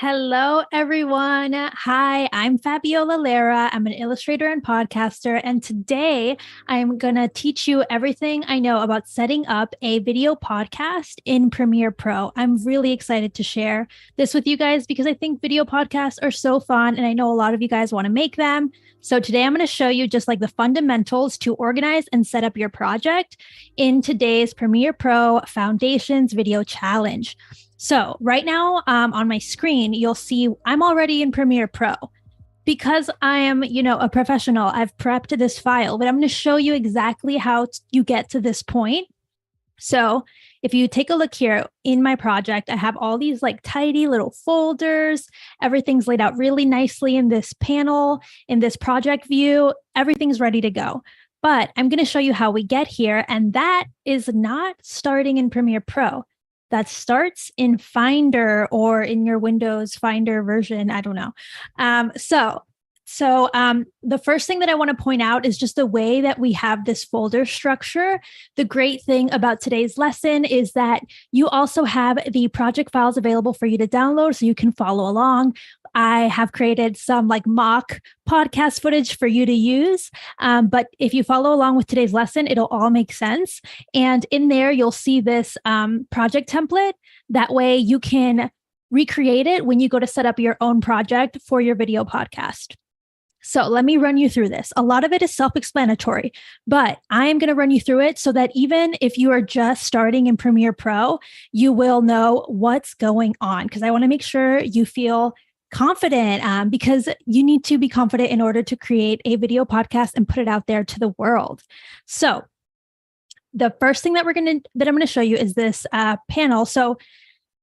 Hello, everyone. Hi, I'm Fabiola Lara. I'm an illustrator and podcaster. And today I'm going to teach you everything I know about setting up a video podcast in Premiere Pro. I'm really excited to share this with you guys because I think video podcasts are so fun. And I know a lot of you guys want to make them. So today I'm going to show you just like the fundamentals to organize and set up your project in today's Premiere Pro Foundations Video Challenge. So right now on my screen, you'll see I'm already in Premiere Pro. Because I am, a professional, I've prepped this file, but I'm going to show you exactly how you get to this point. So if you take a look here in my project, I have all these like tidy little folders. Everything's laid out really nicely in this panel, in this project view. Everything's ready to go. But I'm going to show you how we get here. And that is not starting in Premiere Pro. That starts in Finder or in your Windows Finder version. I don't know. So the first thing that I want to point out is just the way that we have this folder structure. The great thing about today's lesson is that you also have the project files available for you to download so you can follow along. I have created some like mock podcast footage for you to use. But if you follow along with today's lesson, it'll all make sense. And in there, you'll see this project template. That way you can recreate it when you go to set up your own project for your video podcast. So let me run you through this. A lot of it is self-explanatory, but I am going to run you through it so that even if you are just starting in Premiere Pro, you will know what's going on because I want to make sure you feel confident because you need to be confident in order to create a video podcast and put it out there to the world. So the first thing that I'm going to show you is this panel. So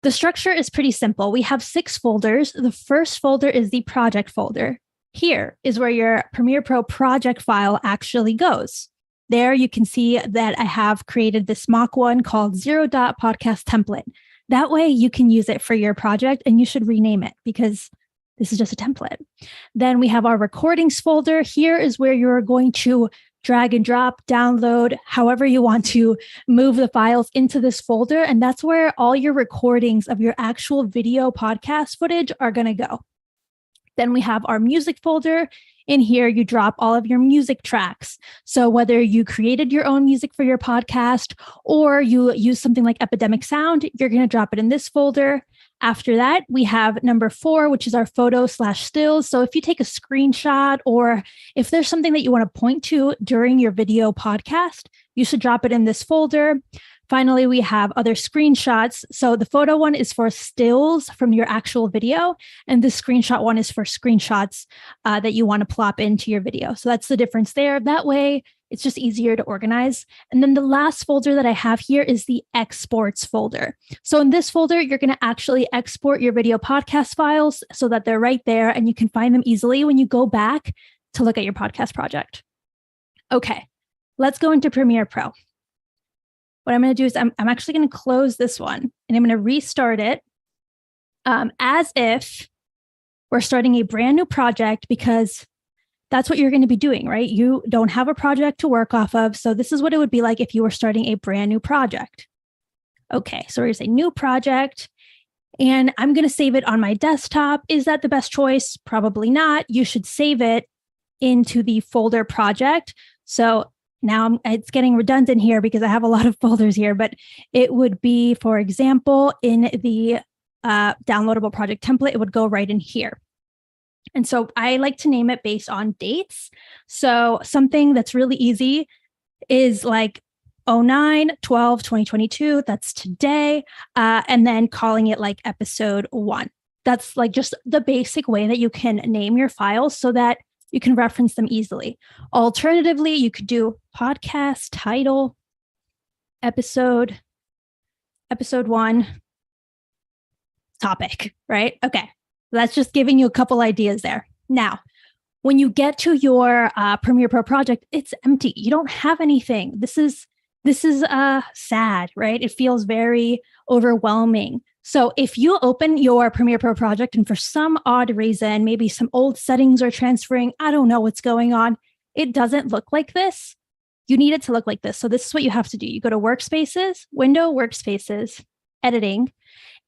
the structure is pretty simple. We have 6 folders. The first folder is the project folder. Here is where your Premiere Pro project file actually goes. There you can see that I have created this mock one called 0. Podcast template. That way you can use it for your project and you should rename it because this is just a template. Then we have our recordings folder. Here is where you're going to drag and drop, download, however you want to move the files into this folder. And that's where all your recordings of your actual video podcast footage are going to go. Then we have our music folder. In here, you drop all of your music tracks. So whether you created your own music for your podcast or you use something like Epidemic Sound, you're going to drop it in this folder. After that, we have number 4, which is our photo/stills. So if you take a screenshot or if there's something that you want to point to during your video podcast, you should drop it in this folder. Finally, we have other screenshots. So the photo one is for stills from your actual video, and the screenshot one is for screenshots that you want to plop into your video. So that's the difference there. That way, it's just easier to organize. And then the last folder that I have here is the exports folder. So in this folder, you're going to actually export your video podcast files so that they're right there and you can find them easily when you go back to look at your podcast project. Okay, let's go into Premiere Pro. What I'm going to do is I'm actually going to close this one and I'm going to restart it as if we're starting a brand new project because that's what you're going to be doing, right? You don't have a project to work off of. So this is what it would be like if you were starting a brand new project. Okay, so we're going to say new project and I'm going to save it on my desktop. Is that the best choice? Probably not. You should save it into the folder project. So now it's getting redundant here because I have a lot of folders here, but it would be, for example, in the downloadable project template, it would go right in here. And so I like to name it based on dates. So something that's really easy is like 09/12/2022. That's today. And then calling it like episode 1. That's like just the basic way that you can name your files so that you can reference them easily. Alternatively, you could do podcast title, episode 1, topic, right? Okay, that's just giving you a couple ideas there. Now, when you get to your Premiere Pro project, it's empty. You don't have anything. This is sad, right? It feels very overwhelming. So if you open your Premiere Pro project and for some odd reason, maybe some old settings are transferring, I don't know what's going on, it doesn't look like this. You need it to look like this. So this is what you have to do. You go to Workspaces, Window, Workspaces, Editing,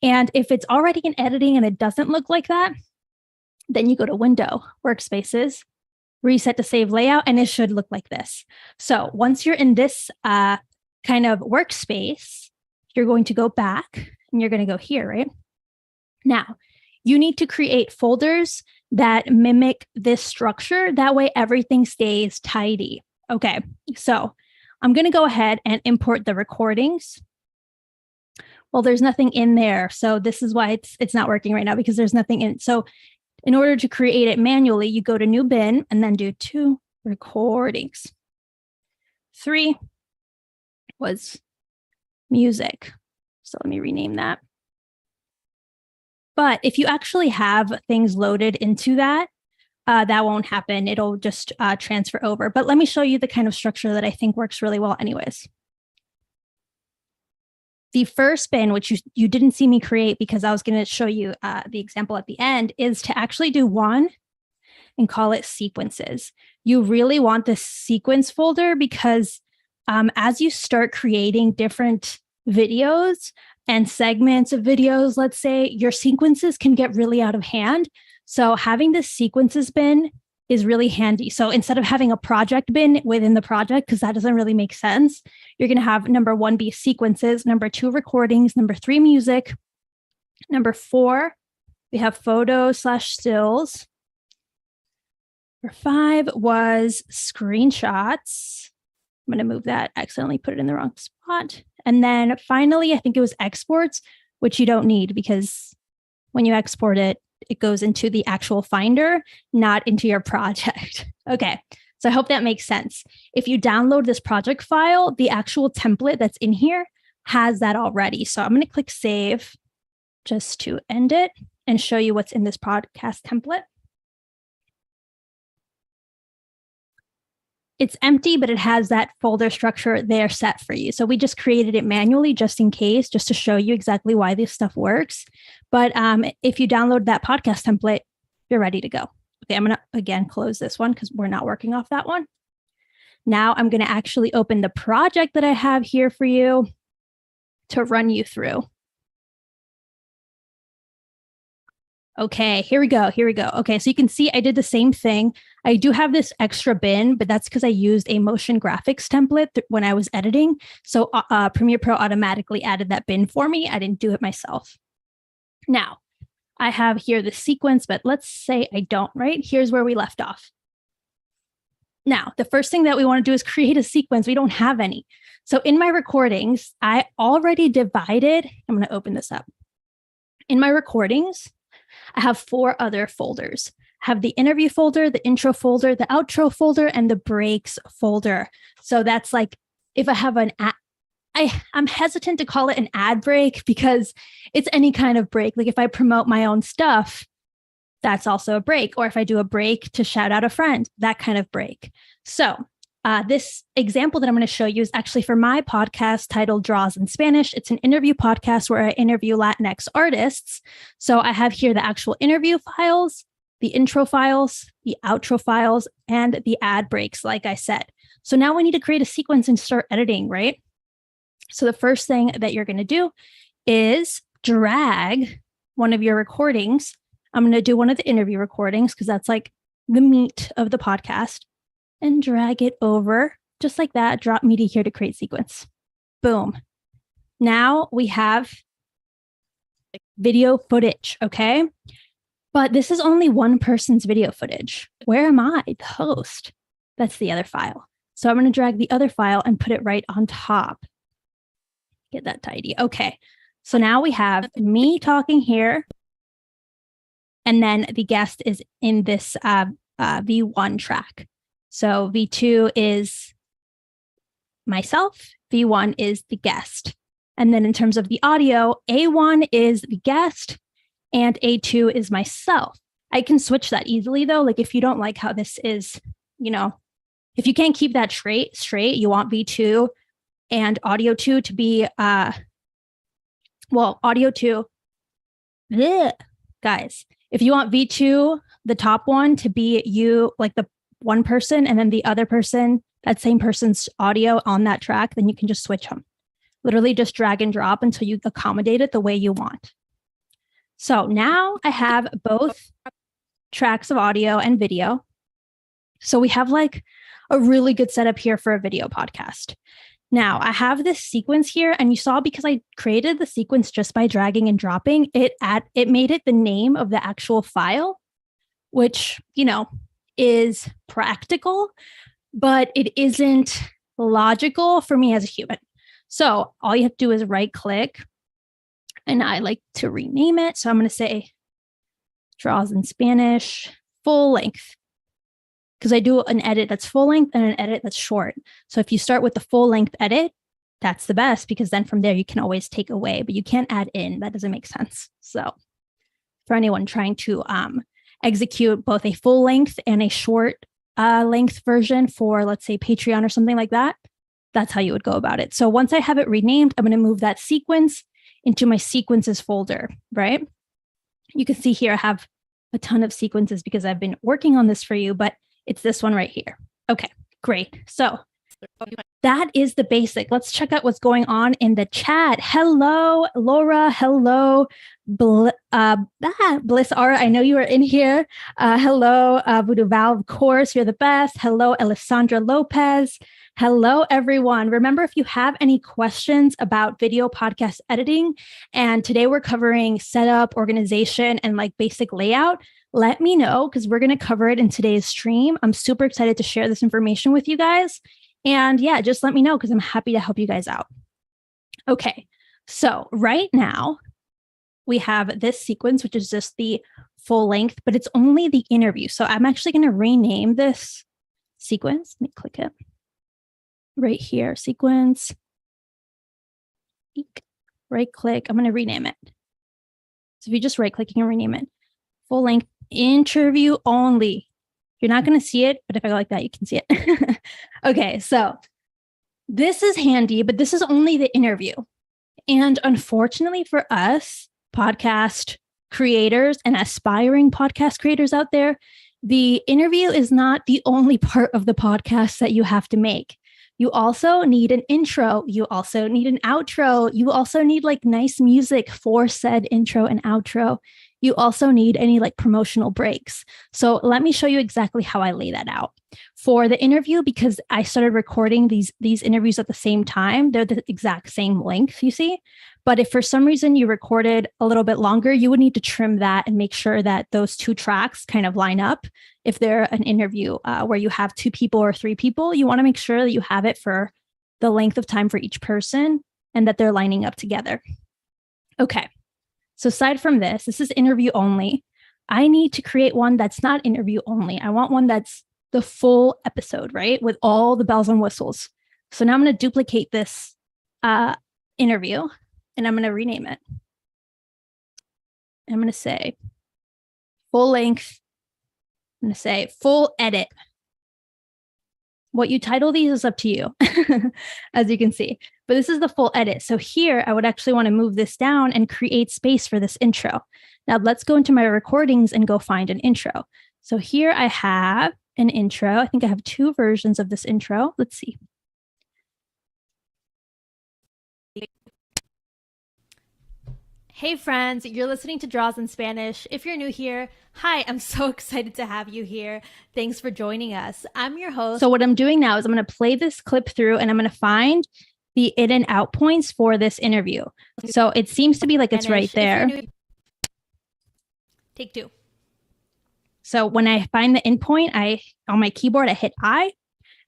And if it's already in editing and it doesn't look like that, then you go to Window, Workspaces, reset to save layout, and it should look like this. So once you're in this kind of workspace, you're going to go back and you're going to go here, right? Now, you need to create folders that mimic this structure. That way, everything stays tidy. Okay, so I'm going to go ahead and import the recordings. Well, there's nothing in there. So this is why it's not working right now, because there's nothing in. So in order to create it manually, you go to new bin and then do 2 recordings. 3 was music. So let me rename that. But if you actually have things loaded into that, that won't happen. It'll just transfer over. But let me show you the kind of structure that I think works really well anyways. The first bin, which you didn't see me create because I was going to show you the example at the end, is to actually do one and call it sequences. You really want this sequence folder because as you start creating different videos and segments of videos, let's say, your sequences can get really out of hand. So having this sequences bin is really handy. So instead of having a project bin within the project, because that doesn't really make sense, you're going to have number 1 be sequences, number 2 recordings, number 3 music, number 4 we have photos/stills, number 5 was screenshots. I'm going to move that, accidentally put it in the wrong spot. And then finally, I think it was exports, which you don't need because when you export it, it goes into the actual Finder, not into your project. Okay, so I hope that makes sense. If you download this project file, the actual template that's in here has that already. So I'm going to click Save just to end it and show you what's in this podcast template. It's empty, but it has that folder structure there set for you. So we just created it manually just in case, just to show you exactly why this stuff works. But if you download that podcast template, you're ready to go. Okay, I'm going to, again, close this one because we're not working off that one. Now I'm going to actually open the project that I have here for you to run you through. Okay, here we go. Okay, so you can see I did the same thing. I do have this extra bin, but that's because I used a motion graphics template when I was editing. So Premiere Pro automatically added that bin for me. I didn't do it myself. Now, I have here the sequence, but let's say I don't, right? Here's where we left off. Now, the first thing that we want to do is create a sequence. We don't have any. So in my recordings, I already divided. I'm going to open this up. In my recordings, I have 4 other folders. I have the interview folder, the intro folder, the outro folder, and the breaks folder. So that's like if I have an ad, I'm hesitant to call it an ad break because it's any kind of break. Like if I promote my own stuff, that's also a break. Or if I do a break to shout out a friend, that kind of break. So this example that I'm going to show you is actually for my podcast titled Draws in Spanish. It's an interview podcast where I interview Latinx artists. So I have here the actual interview files, the intro files, the outro files, and the ad breaks, like I said. So now we need to create a sequence and start editing, right? So the first thing that you're going to do is drag one of your recordings. I'm going to do one of the interview recordings because that's like the meat of the podcast. And drag it over just like that. Drop media here to create sequence. Boom. Now we have video footage, okay? But this is only one person's video footage. Where am I? The host. That's the other file. So I'm going to drag the other file and put it right on top. Get that tidy. Okay. So now we have me talking here. And then the guest is in this V1 track. So V2 is myself, V1 is the guest. And then in terms of the audio, A1 is the guest and A2 is myself. I can switch that easily though. Like if you don't like how this is, if you can't keep that straight, you want V2 and audio 2 to be, audio 2, bleh, guys, if you want V2, the top one to be you, like the one person, and then the other person, that same person's audio on that track, then you can just switch them. Literally just drag and drop until you accommodate it the way you want. So now I have both tracks of audio and video. So we have like a really good setup here for a video podcast. Now I have this sequence here, and you saw because I created the sequence just by dragging and dropping it, it made it the name of the actual file, which, is practical, but it isn't logical for me as a human. So all you have to do is right click, and I like to rename it. So I'm going to say Draws in Spanish full length, because I do an edit that's full length and an edit that's short. So if you start with the full length edit, that's the best, because then from there you can always take away, but you can't add in. That doesn't make sense. So for anyone trying to execute both a full length and a short length version for, let's say, Patreon or something like that, that's how you would go about it. So once I have it renamed, I'm going to move that sequence into my sequences folder, right? You can see here I have a ton of sequences because I've been working on this for you, but it's this one right here. Okay, great. So that is the basic. Let's check out what's going on in the chat. Hello, Laura. Hello, Bliss R. I know you are in here. Hello, Voodoo Val. Of course, you're the best. Hello, Alessandra Lopez. Hello, everyone. Remember, if you have any questions about video podcast editing, and today we're covering setup, organization, and like basic layout, let me know, because we're going to cover it in today's stream. I'm super excited to share this information with you guys. And yeah, just let me know, because I'm happy to help you guys out. Okay, so right now we have this sequence, which is just the full length, but it's only the interview. So I'm actually going to rename this sequence. Let me click it. Right here, sequence, right click. I'm going to rename it. So if you just right click, you can rename it. Full length interview only. You're not going to see it, but if I go like that, you can see it. Okay, so this is handy, but this is only the interview. And unfortunately for us, podcast creators and aspiring podcast creators out there, the interview is not the only part of the podcast that you have to make. You also need an intro. You also need an outro. You also need like nice music for said intro and outro. You also need any like promotional breaks. So let me show you exactly how I lay that out. For the interview, because I started recording these interviews at the same time, they're the exact same length, you see. But if for some reason you recorded a little bit longer, you would need to trim that and make sure that those two tracks kind of line up. If they're an interview where you have 2 people or 3 people, you want to make sure that you have it for the length of time for each person and that they're lining up together. Okay. So aside from this, this is interview only. I need to create one that's not interview only. I want one that's the full episode, right? With all the bells and whistles. So now I'm going to duplicate this interview and I'm going to rename it. I'm going to say full length. I'm going to say full edit. What you title these is up to you, as you can see. But this is the full edit. So here, I would actually want to move this down and create space for this intro. Now let's go into my recordings and go find an intro. So here I have an intro. I think I have 2 versions of this intro. Let's see. Hey friends, you're listening to Draws in Spanish. If you're new here, hi, I'm so excited to have you here. Thanks for joining us. I'm your host. So what I'm doing now is I'm going to play this clip through and I'm going to find the in and out points for this interview. So it seems to be like it's right there. Take 2. So when I find the in point, on my keyboard, I hit I,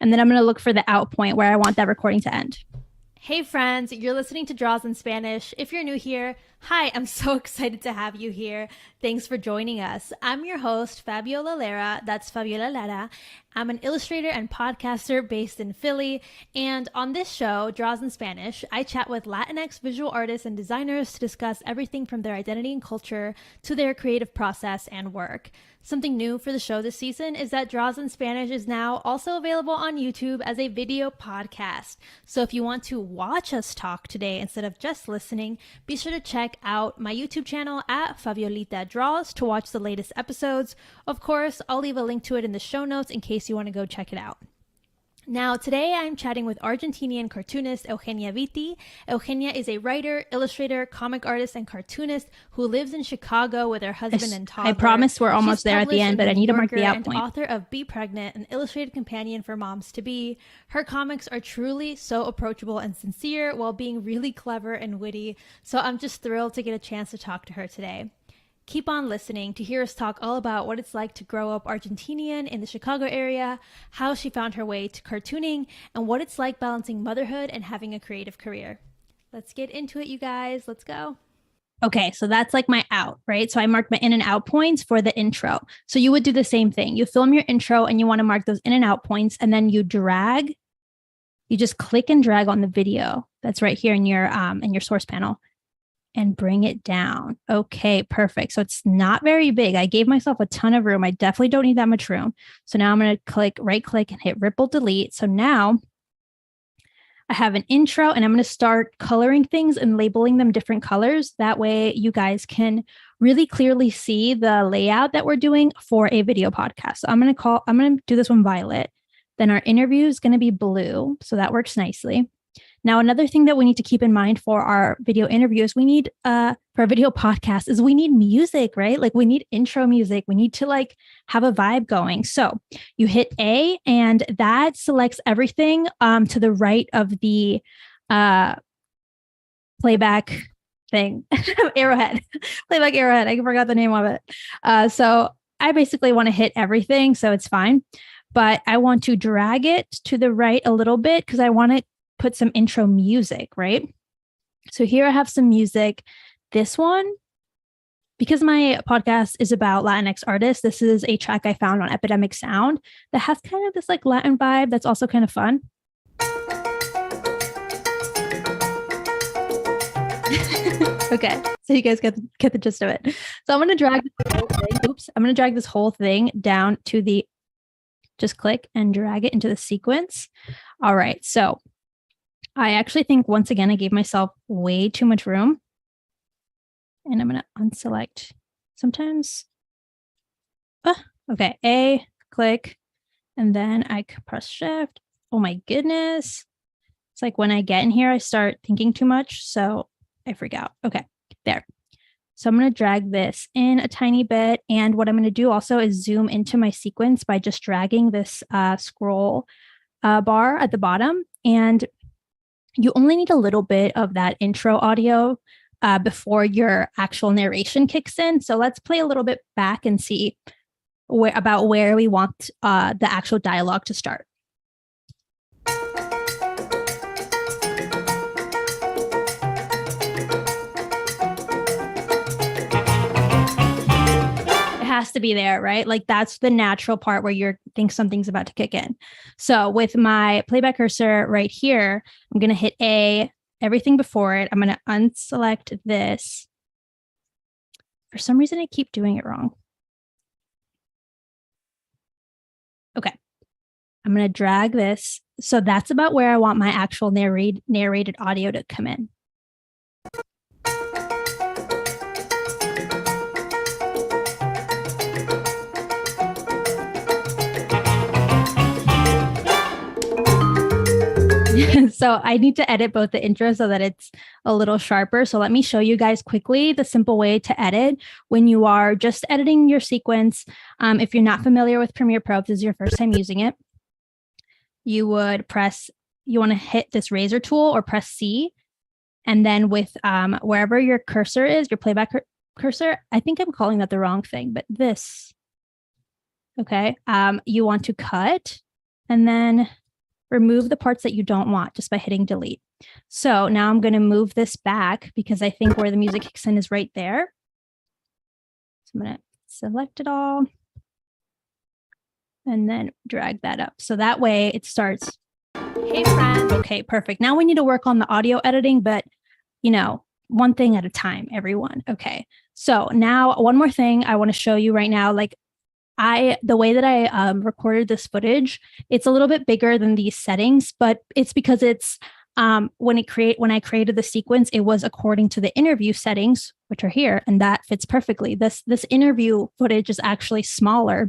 and then I'm going to look for the out point where I want that recording to end. Hey friends, you're listening to Draws in Spanish. If you're new here, hi, I'm so excited to have you here. Thanks for joining us. I'm your host, Fabiola Lara. That's Fabiola Lara. I'm an illustrator and podcaster based in Philly. And on this show, Draws in Spanish, I chat with Latinx visual artists and designers to discuss everything from their identity and culture to their creative process and work. Something new for the show this season is that Draws in Spanish is now also available on YouTube as a video podcast. So if you want to watch us talk today instead of just listening, be sure to check out my YouTube channel at Fabiolita Draws to watch the latest episodes. Of course, I'll leave a link to it in the show notes in case you want to go check it out. Now, today I'm chatting with Argentinian cartoonist Eugenia Vitti. Eugenia is a writer, illustrator, comic artist, and cartoonist who lives in Chicago with her husband and toddler. I promise we're almost there at the end, but I need to mark the out point. Author of Be Pregnant, an illustrated companion for moms to be. Her comics are truly so approachable and sincere while being really clever and witty. So I'm just thrilled to get a chance to talk to her today. Keep on listening to hear us talk all about what it's like to grow up Argentinian in the Chicago area, how she found her way to cartooning, and what it's like balancing motherhood and having a creative career. Let's get into it, you guys. Let's go. Okay, so that's like my out, right? So I marked my in and out points for the intro. So you would do the same thing. You film your intro and you want to mark those in and out points, and then you just click and drag on the video that's right here in your source panel and bring it down. Okay, perfect. So it's not very big. I gave myself a ton of room. I definitely don't need that much room. So now I'm going to right click and hit ripple delete. So now I have an intro and I'm going to start coloring things and labeling them different colors. That way you guys can really clearly see the layout that we're doing for a video podcast. So I'm going to do this one violet. Then our interview is going to be blue. So that works nicely. Now, another thing that we need to keep in mind for our video interviews, for our video podcast is we need music, right? Like we need intro music. We need to like have a vibe going. So you hit A and that selects everything to the right of the playback thing, arrowhead, playback arrowhead. I forgot the name of it. So I basically want to hit everything. So it's fine. But I want to drag it to the right a little bit because I want to put some intro music, right? So here I have some music. This one, because my podcast is about Latinx artists, this is a track I found on Epidemic Sound that has kind of this like Latin vibe that's also kind of fun. Okay, so you guys get the gist of it. So I'm going to drag this whole thing. I'm going to drag this whole thing down to the, just click and drag it into the sequence. All right, so I actually think once again, I gave myself way too much room and I'm going to unselect sometimes. Okay. A, click, and then I press shift. Oh my goodness. It's like when I get in here, I start thinking too much. So I freak out. Okay, there. So I'm going to drag this in a tiny bit. And what I'm going to do also is zoom into my sequence by just dragging this scroll bar at the bottom. And you only need a little bit of that intro audio before your actual narration kicks in. So let's play a little bit back and see about where we want the actual dialogue to start. Has to be there, right? Like that's the natural part where you think something's about to kick in. So with my playback cursor right here, I'm going to hit A, everything before it. I'm going to unselect this. For some reason, I keep doing it wrong. Okay. I'm going to drag this. So that's about where I want my actual narrated audio to come in. So I need to edit both the intro so that it's a little sharper. So let me show you guys quickly the simple way to edit when you are just editing your sequence. If you're not familiar with Premiere Pro, if this is your first time using it, you want to hit this razor tool or press C. And then with wherever your cursor is, your playback cursor, I think I'm calling that the wrong thing, but this, okay, you want to cut and then remove the parts that you don't want just by hitting delete. So now I'm going to move this back because I think where the music kicks in is right there. So I'm going to select it all and then drag that up. So that way it starts, hey friend. Okay, perfect. Now we need to work on the audio editing, but one thing at a time, everyone. Okay. So now one more thing I want to show you right now, like the way that I recorded this footage, it's a little bit bigger than these settings, but it's because it's when I created the sequence, it was according to the interview settings, which are here, and that fits perfectly. This interview footage is actually smaller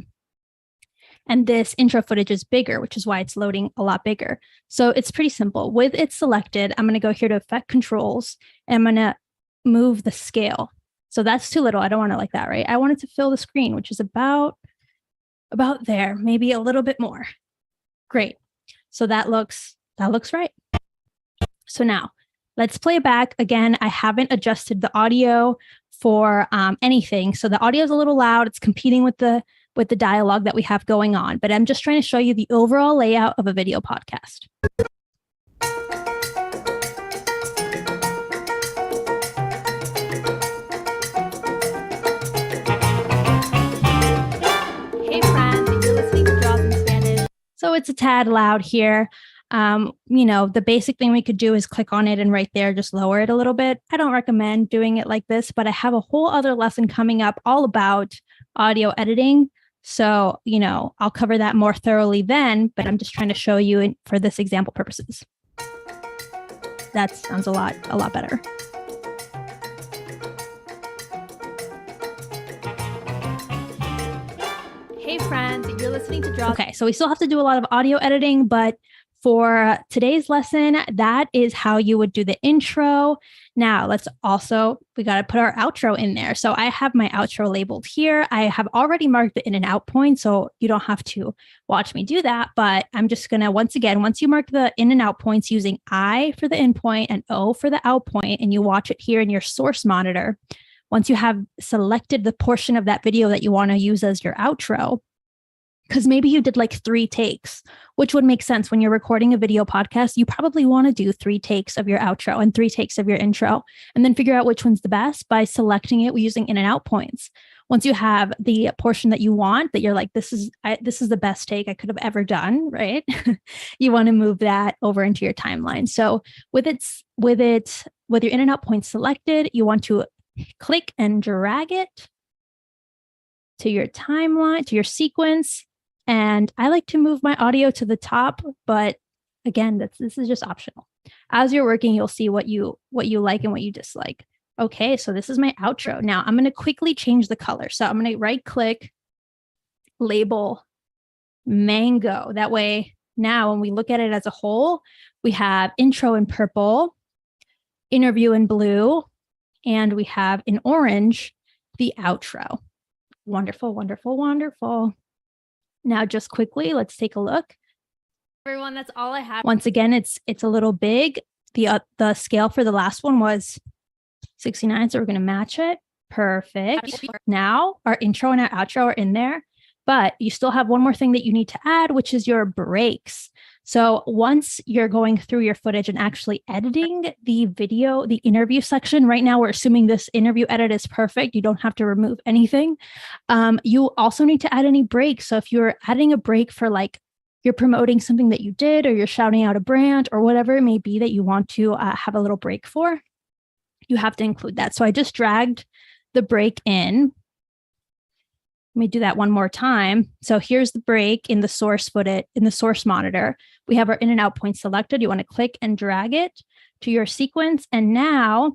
And this intro footage is bigger, which is why it's loading a lot bigger. So it's pretty simple. With it selected, I'm going to go here to Effect Controls, and I'm going to move the scale. So that's too little. I don't want it like that, right? I want it to fill the screen, which is about there, maybe a little bit more. Great. So that looks right. So now let's play it back. Again, I haven't adjusted the audio for anything. So the audio is a little loud. It's competing with the dialogue that we have going on, but I'm just trying to show you the overall layout of a video podcast. Hey friends, you're listening to Draws in Spanish. So it's a tad loud here. The basic thing we could do is click on it and right there, just lower it a little bit. I don't recommend doing it like this, but I have a whole other lesson coming up all about audio editing. So, I'll cover that more thoroughly then, but I'm just trying to show you for this example purposes. That sounds a lot better. Hey friends, you're listening to Draw. Okay, so we still have to do a lot of audio editing, but for today's lesson, that is how you would do the intro. Now we got to put our outro in there. So I have my outro labeled here. I have already marked the in and out point, so you don't have to watch me do that. But I'm just going to, once you mark the in and out points using I for the in point and O for the out point, and you watch it here in your source monitor, once you have selected the portion of that video that you want to use as your outro, because maybe you did like 3 takes, which would make sense when you're recording a video podcast. You probably want to do 3 takes of your outro and 3 takes of your intro, and then figure out which one's the best by selecting it using in and out points. Once you have the portion that you want, that you're like, this is the best take I could have ever done, right? You want to move that over into your timeline. So with your in and out points selected, you want to click and drag it to your timeline, to your sequence. And I like to move my audio to the top, but again, this is just optional. As you're working, you'll see what you like and what you dislike. Okay, so this is my outro. Now I'm going to quickly change the color. So I'm going to right click, label mango. That way, now when we look at it as a whole, we have intro in purple, interview in blue, and we have in orange the outro. Wonderful, wonderful, wonderful. Now, just quickly, let's take a look. Everyone, that's all I have. Once again, it's a little big. The scale for the last one was 69, so we're going to match it. Perfect. Now, our intro and our outro are in there, but you still have one more thing that you need to add, which is your breaks. So once you're going through your footage and actually editing the video, the interview section, right now we're assuming this interview edit is perfect. You don't have to remove anything. You also need to add any breaks. So if you're adding a break for like you're promoting something that you did, or you're shouting out a brand or whatever it may be that you want to have a little break for, you have to include that. So I just dragged the break in. Let me do that one more time. So here's the break in the source footage, in the source monitor. We have our in and out point selected. You want to click and drag it to your sequence. And now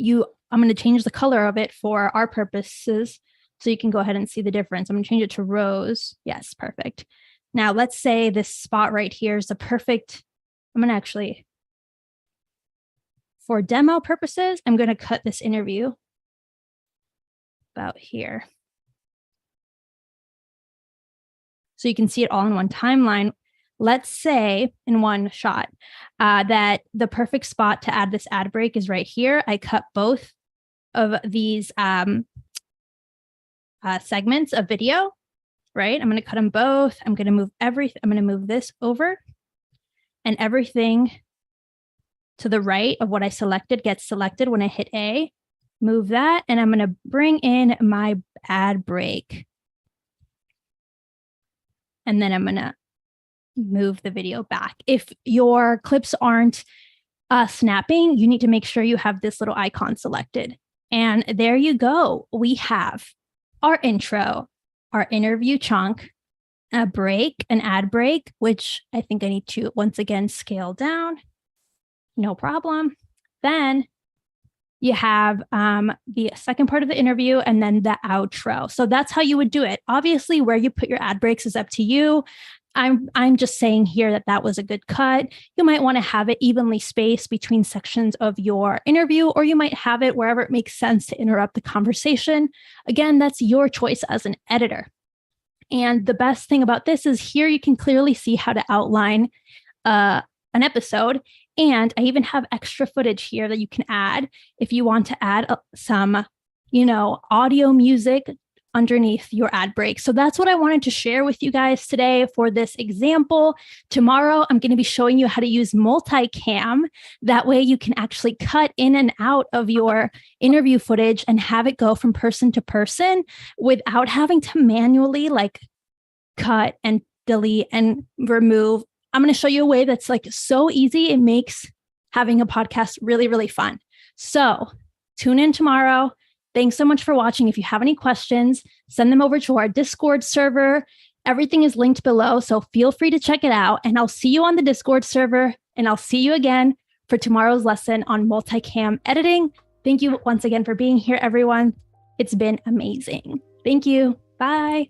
I'm going to change the color of it for our purposes, so you can go ahead and see the difference. I'm going to change it to rose. Yes, perfect. Now let's say this spot right here is the perfect. I'm going to actually, for demo purposes, I'm going to cut this interview about here, so you can see it all in one timeline. Let's say in one shot that the perfect spot to add this ad break is right here. I cut both of these segments of video, right? I'm going to cut them both. I'm going to move everything. I'm going to move this over, and everything to the right of what I selected gets selected when I hit A. Move that, and I'm going to bring in my ad break. And then I'm going to move the video back. If your clips aren't snapping, you need to make sure you have this little icon selected. And there you go. We have our intro, our interview chunk, a break, an ad break, which I think I need to once again scale down. No problem. Then you have the second part of the interview, and then the outro. So that's how you would do it. Obviously, where you put your ad breaks is up to you. I'm just saying here that that was a good cut. You might want to have it evenly spaced between sections of your interview, or you might have it wherever it makes sense to interrupt the conversation. Again, that's your choice as an editor. And the best thing about this is here you can clearly see how to outline an episode. And I even have extra footage here that you can add if you want to add some, audio music underneath your ad break. So that's what I wanted to share with you guys today for this example. Tomorrow, I'm going to be showing you how to use multicam. That way you can actually cut in and out of your interview footage and have it go from person to person without having to manually cut and delete and remove. I'm going to show you a way that's so easy. It makes having a podcast really, really fun. So tune in tomorrow. Thanks so much for watching. If you have any questions, send them over to our Discord server. Everything is linked below, so feel free to check it out. And I'll see you on the Discord server, and I'll see you again for tomorrow's lesson on multicam editing. Thank you once again for being here, everyone. It's been amazing. Thank you. Bye.